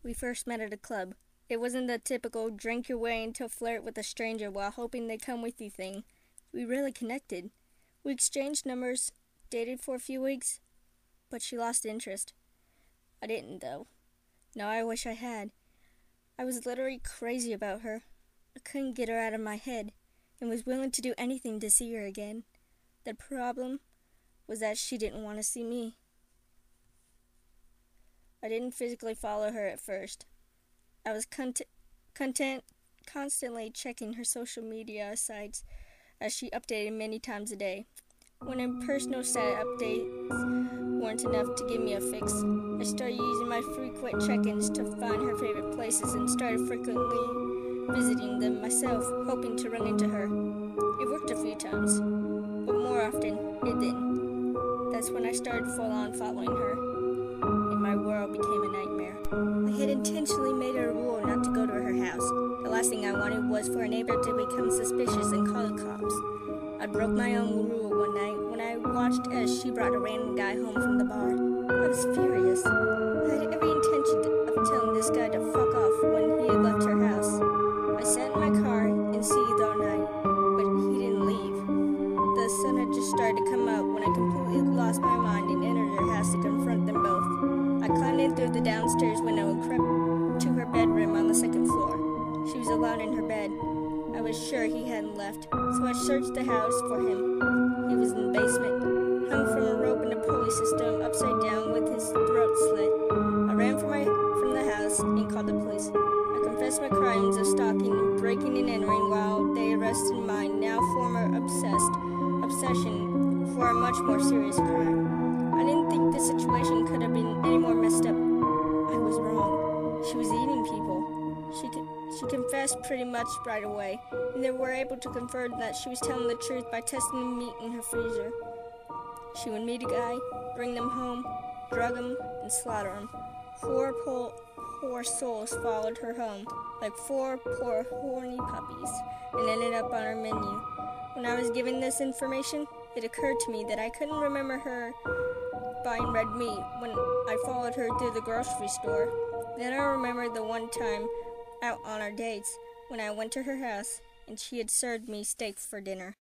We first met at a club. It wasn't the typical drink your way into flirt with a stranger while hoping they come with you thing. We really connected. We exchanged numbers, dated for a few weeks, but she lost interest. I didn't, though. No, I wish I had. I was literally crazy about her. I couldn't get her out of my head, and was willing to do anything to see her again. The problem was that she didn't want to see me. I didn't physically follow her at first. I was constantly checking her social media sites as she updated many times a day. When her personal site updates weren't enough to give me a fix, I started using my frequent check-ins to find her favorite places and started frequently visiting them myself, hoping to run into her. It worked a few times, but more often it didn't. That's when I started full-on following her, and my world became a nightmare. I had intentionally made it a rule not to go to her house. The last thing I wanted was for a neighbor to become suspicious and call the cops. I broke my own rule one night when I watched as she brought a random guy home from the bar. I was furious. I had every intention of telling this guy to fuck off when he had left her house. I sat in my car and seethed all night, but he didn't leave. The sun had just started to come up when I completely lost my mind and entered her house to confront them both. I climbed in through the downstairs window and crept to her bedroom on the second floor. She was alone in her bed. I was sure he hadn't left, so I searched the house for him. He was in the basement, hung from a rope in a pulley system, upside down with his throat slit. I ran from the house and called the police. I confessed my crimes of stalking, breaking and entering while they arrested my now former obsession for a much more serious crime. I didn't think the situation could have been any more messed up. I was wrong. She was eating people. She confessed pretty much right away, and they were able to confirm that she was telling the truth by testing the meat in her freezer. She would meet a guy, bring them home, drug them, and slaughter them. Four poor souls followed her home, like four poor horny puppies, and ended up on her menu. When I was given this information, it occurred to me that I couldn't remember her buying red meat when I followed her through the grocery store. Then I remembered the one time out on our dates when I went to her house and she had served me steak for dinner.